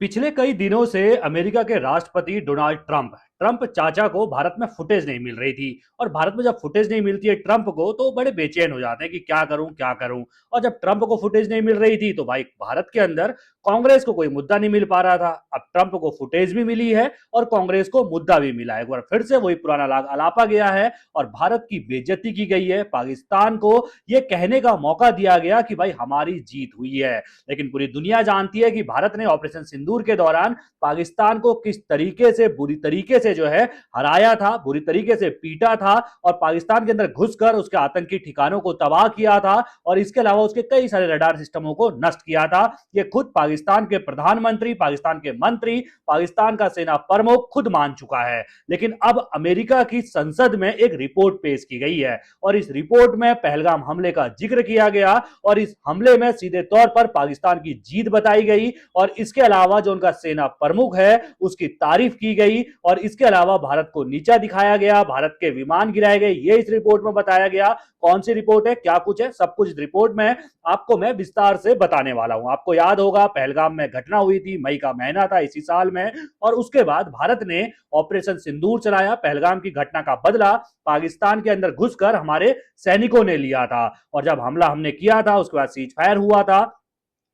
पिछले कई दिनों से अमेरिका के राष्ट्रपति डोनाल्ड ट्रंप ट्रंप चाचा को भारत में फुटेज नहीं मिल रही थी। और भारत में जब फुटेज नहीं मिलती है ट्रंप को तो बड़े बेचैन हो जाते हैं कि क्या करूं क्या करूं। और जब ट्रंप को फुटेज नहीं मिल रही थी तो भाई भारत के अंदर कांग्रेस को कोई मुद्दा नहीं मिल पा रहा था। अब ट्रंप को फुटेज भी मिली है और कांग्रेस को मुद्दा भी मिला है। एक बार फिर से वही पुराना लाग अलापा गया है और भारत की बेइज्जती की गई है। पाकिस्तान को यह कहने का मौका दिया गया कि भाई हमारी जीत हुई है। लेकिन पूरी दुनिया जानती है कि भारत ने ऑपरेशन सिंदूर के दौरान पाकिस्तान को किस तरीके से बुरी तरीके से जो है हराया था, बुरी तरीके से पीटा था और पाकिस्तान के अंदर घुसकर उसके आतंकी ठिकानों को तबाह किया था और इसके अलावा उसके कई सारे रडार सिस्टमों को नष्ट किया था। ये खुद पाकिस्तान के प्रधानमंत्री, पाकिस्तान के मंत्री, पाकिस्तान का सेना प्रमुख खुद मान चुका है। लेकिन अब अमेरिका की संसद में एक रिपोर्ट पेश की गई है और इस रिपोर्ट में पहलगाम हमले का जिक्र किया गया और इस हमले में सीधे तौर पर पाकिस्तान की जीत बताई गई और इसके अलावा जो उनका सेना प्रमुख है उसकी तारीफ की गई और इसके अलावा भारत को नीचा दिखाया गया, भारत के विमान गिराए गए, ये इस रिपोर्ट में बताया गया। कौन सी रिपोर्ट है, क्या कुछ है, सब कुछ इस रिपोर्ट में आपको मैं विस्तार से बताने वाला हूं। आपको याद होगा पहलगाम में घटना हुई थी, मई का महीना था इसी साल में और उसके बाद भारत ने ऑपरेशन सिंदूर चलाया। पहलगाम की घटना का बदला पाकिस्तान के अंदर घुसकर हमारे सैनिकों ने लिया था और जब हमला हमने किया था उसके बाद सीज फायर हुआ था।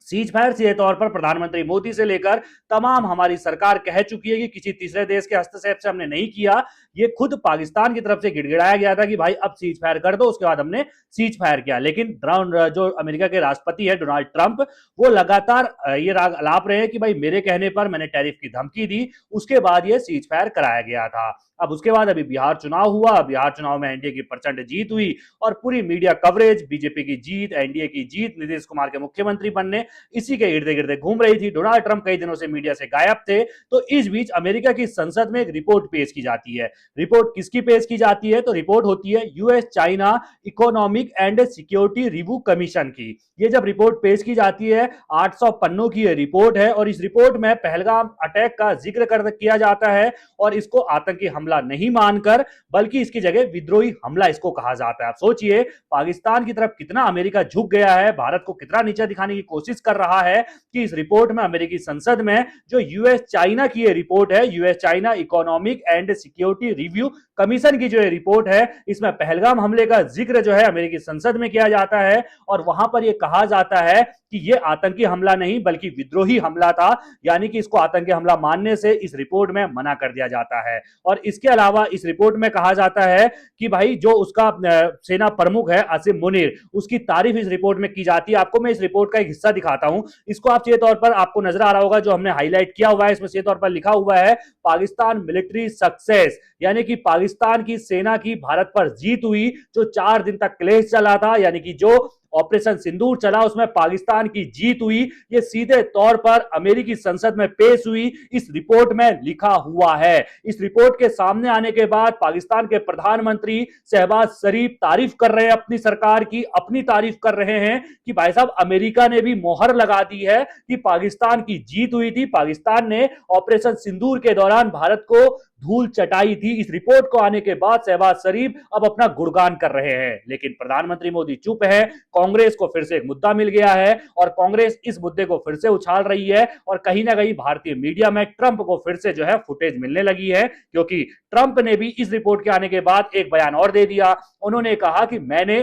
सीज फायर सीधे तौर पर प्रधानमंत्री मोदी से लेकर तमाम हमारी सरकार कह चुकी है कि किसी तीसरे देश के हस्तक्षेप से हमने नहीं किया। ये खुद पाकिस्तान की तरफ से गिड़गिड़ाया गया था कि भाई अब सीज फायर कर दो, उसके बाद हमने सीज फायर किया। लेकिन जो अमेरिका के राष्ट्रपति है डोनाल्ड ट्रंप, वो लगातार ये राग अलाप रहे हैं कि भाई मेरे कहने पर मैंने टैरिफ की धमकी दी, उसके बाद ये सीज फायर कराया गया था। अब उसके बाद अभी बिहार चुनाव हुआ, बिहार चुनाव में एनडीए की प्रचंड जीत हुई और पूरी मीडिया कवरेज बीजेपी की जीत, एनडीए की जीत, नीतीश कुमार के मुख्यमंत्री बनने, इसी के इर्द गिर्द घूम रही थी। डोनाल्ड ट्रंप कई दिनों से मीडिया से गायब थे। तो इस बीच अमेरिका की संसद में एक रिपोर्ट पेश की जाती है। रिपोर्ट किसकी पेश की जाती है? तो रिपोर्ट होती है US China economic and security review commission की। ये जब रिपोर्ट पेश की जाती है 800 पन्नों की ये रिपोर्ट है और इस रिपोर्ट में पहलगाम अटैक का जिक्र किया जाता है और इसको आतंकी हमला नहीं मानकर बल्कि इसकी जगह विद्रोही हमला इसको कहा जाता है। आप सोचिए पाकिस्तान की तरफ कितना अमेरिका झुक गया है, भारत को कितना नीचा दिखाने की कोशिश कर रहा है कि इस रिपोर्ट में अमेरिकी संसद में जो यूएस चाइना की ये रिपोर्ट है, US China economic and security review commission की जो ये रिपोर्ट है, इसमें पहलगाम हमले का जिक्र जो है अमेरिकी संसद में किया जाता है और वहां पर यह कहा जाता है कि यह आतंकी हमला नहीं बल्कि विद्रोही हमला था। यानी कि इसको आतंकी हमला मानने से इस रिपोर्ट में मना कर दिया जाता है। और इसके अलावा इस रिपोर्ट में कहा जाता है कि भाई जो उसका सेना प्रमुख है आसिम मुनीर, उसकी तारीफ इस रिपोर्ट में की जाती है। आपको मैं इस रिपोर्ट का एक हिस्सा दिखाता हूं, इसको आप सीधे तौर पर आपको नजर आ रहा होगा जो हमने हाईलाइट किया हुआ है, इसमें सीधे तौर पर लिखा हुआ है पाकिस्तान मिलिट्री सक्सेस, यानी कि पाकिस्तान की सेना की भारत पर जीत हुई। जो 4 दिन तक क्लेश चला था, यानी कि जो ऑपरेशन सिंदूर चला उसमें पाकिस्तान की जीत हुई, ये सीधे तौर पर अमेरिकी संसद में पेश हुई, इस रिपोर्ट में लिखा हुआ है। इस रिपोर्ट के सामने आने के बाद पाकिस्तान के प्रधानमंत्री शहबाज शरीफ तारीफ कर रहे हैं अपनी सरकार की, अपनी तारीफ कर रहे हैं कि भाई साहब अमेरिका ने भी मोहर लगा दी है कि पाकिस्तान की जीत हुई थी, पाकिस्तान ने ऑपरेशन सिंदूर के दौरान भारत को धूल चटाई थी। इस रिपोर्ट को आने के बाद शहबाज शरीफ अब अपना गुणगान कर रहे हैं। लेकिन प्रधानमंत्री मोदी चुप है। कांग्रेस को फिर से एक मुद्दा मिल गया है और कांग्रेस इस मुद्दे को फिर से उछाल रही है और कहीं ना कहीं भारतीय मीडिया में ट्रंप को फिर से जो है फुटेज मिलने लगी है, क्योंकि ट्रंप ने भी इस रिपोर्ट के आने के बाद एक बयान और दे दिया। उन्होंने कहा कि मैंने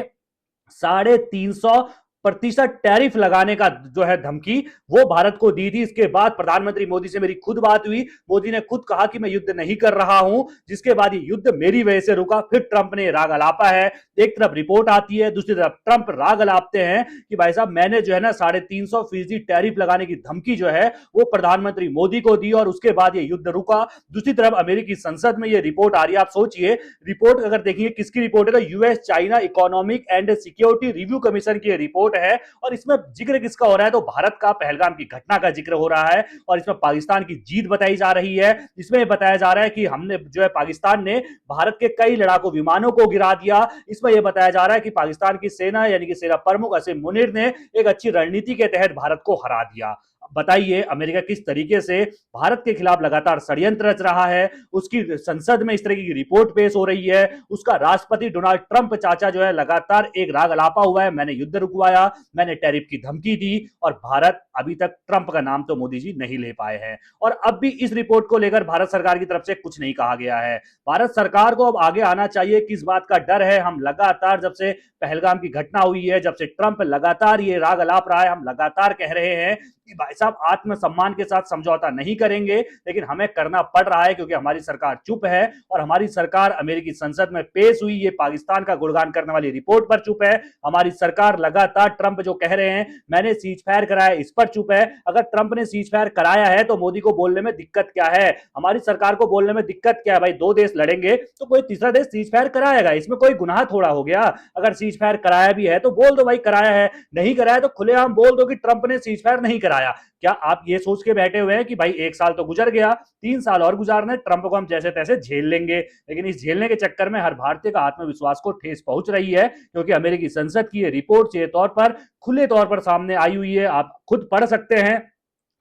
350% टैरिफ लगाने का जो है धमकी वो भारत को दी थी। इसके बाद प्रधानमंत्री मोदी से मेरी खुद बात हुई, मोदी ने खुद कहा कि मैं युद्ध नहीं कर रहा हूं, जिसके बाद ये युद्ध मेरी वजह से रुका। फिर ट्रंप ने राग अलापा है, एक तरफ रिपोर्ट आती है, दूसरी तरफ ट्रंप राग अलापते हैं कि भाई साहब मैंने जो है ना 350% टैरिफ लगाने की धमकी जो है वो प्रधानमंत्री मोदी को दी और उसके बाद ये युद्ध रुका। दूसरी तरफ अमेरिकी संसद में ये रिपोर्ट आ रही है। आप सोचिए रिपोर्ट अगर देखिए किसकी रिपोर्ट है, US China economic and security review commission की रिपोर्ट है और इसमें जिक्र किसका हो रहा है? तो भारत का पहलगाम की घटना का जिक्र हो रहा है और इसमें पाकिस्तान की जीत बताई जा रही है। इसमें बताया जा रहा है कि हमने जो है पाकिस्तान ने भारत के कई लड़ाकू विमानों को गिरा दिया। इसमें यह बताया जा रहा है कि पाकिस्तान की सेना यानी कि सेना प्रमुख असीम मुनीर ने एक अच्छी रणनीति के तहत भारत को हरा दिया। बताइए अमेरिका किस तरीके से भारत के खिलाफ लगातार षड्यंत्र रच रहा है, उसकी संसद में इस तरह की रिपोर्ट पेश हो रही है, उसका राष्ट्रपति डोनाल्ड ट्रंप चाचा जो है लगातार एक राग अलापा हुआ है, मैंने युद्ध रुकवाया, मैंने टैरिफ की धमकी दी, और भारत अभी तक ट्रंप का नाम तो मोदी जी नहीं ले पाए हैं। और अब भी इस रिपोर्ट को लेकर भारत सरकार की तरफ से कुछ नहीं कहा गया है। भारत सरकार को अब आगे आना चाहिए। किस बात का डर है? हम लगातार जब से पहलगाम की घटना हुई है, जब से ट्रंप लगातार ये राग अलाप रहा है, हम लगातार कह रहे हैं कि भाई साहब आत्मसम्मान के साथ समझौता नहीं करेंगे, लेकिन हमें करना पड़ रहा है क्योंकि हमारी सरकार चुप है और हमारी सरकार अमेरिकी संसद में पेश हुई ये पाकिस्तान का गुणगान करने वाली रिपोर्ट पर चुप है। हमारी सरकार लगातार ट्रंप जो कह रहे हैं मैंने सीज फायर कराया, इस पर चुप है। अगर ट्रंप ने सीज फायर कराया है तो मोदी को बोलने में दिक्कत क्या है? हमारी सरकार को बोलने में दिक्कत क्या है? भाई दो देश लड़ेंगे तो कोई तीसरा देश सीज फायर कराएगा, इसमें कोई गुनाह थोड़ा हो गया। अगर सीज फायर कराया भी है तो बोल दो भाई कराया है, नहीं कराया तो खुलेआम बोल दो कि ट्रंप ने सीज फायर नहीं कराया। क्या आप ये सोच के बैठे हुए हैं कि भाई एक साल तो गुजर गया, 3 साल और गुजारने, ट्रंप को हम जैसे तैसे झेल लेंगे? लेकिन इस झेलने के चक्कर में हर भारतीय का आत्मविश्वास को ठेस पहुंच रही है, क्योंकि अमेरिकी संसद की ये रिपोर्ट सीधे तौर पर खुले तौर पर सामने आई हुई है। आप खुद पढ़ सकते हैं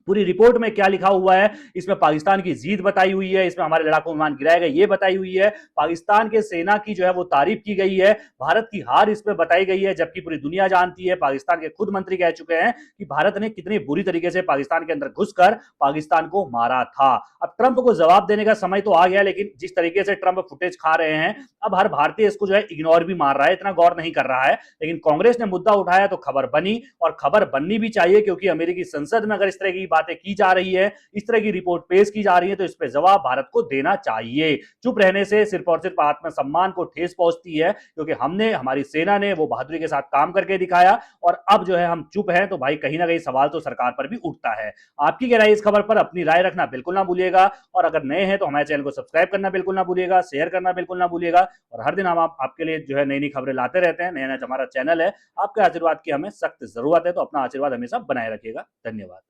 पूरी रिपोर्ट में क्या लिखा हुआ है। इसमें पाकिस्तान की जीत बताई हुई है, इसमें हमारे लड़ाकू विमान गिराए गए ये बताई हुई है, पाकिस्तान के सेना की जो है वो तारीफ की गई है, भारत की हार इसमें बताई गई है, जबकि पूरी दुनिया जानती है, पाकिस्तान के खुद मंत्री कह चुके हैं कि भारत ने कितनी बुरी तरीके से पाकिस्तान के अंदर घुसकर पाकिस्तान को मारा था। अब ट्रंप को जवाब देने का समय तो आ गया, लेकिन जिस तरीके से ट्रंप फुटेज खा रहे हैं, अब हर भारतीय इसको जो है इग्नोर भी मार रहा है, इतना गौर नहीं कर रहा है। लेकिन कांग्रेस ने मुद्दा उठाया तो खबर बनी, और खबर बननी भी चाहिए, क्योंकि अमेरिकी संसद में अगर इस तरह की बातें की जा रही है, इस तरह की रिपोर्ट पेश की जा रही है, तो इस पे जवाब भारत को देना चाहिए। चुप रहने से सिर्फ और सिर्फ आत्मसम्मान को ठेस पहुंचती है, क्योंकि हमने, हमारी सेना ने वो बहादुरी के साथ काम करके दिखाया, और अब जो है हम चुप हैं, तो भाई कहीं ना कहीं सवाल तो सरकार पर भी उठता है। आपकी क्या राय इस खबर पर? अपनी राय रखना बिल्कुल ना भूलिएगा, और अगर नए हैं तो हमारे चैनल को सब्सक्राइब करना बिल्कुल ना भूलिएगा, शेयर करना बिल्कुल ना भूलिएगा, और हर दिन हम आपके लिए जो है नई नई खबरें लाते रहते हैं। नया नया हमारा चैनल है, आपके आशीर्वाद की हमें सख्त जरूरत है, तो अपना आशीर्वाद हमेशा बनाए रखिएगा। धन्यवाद।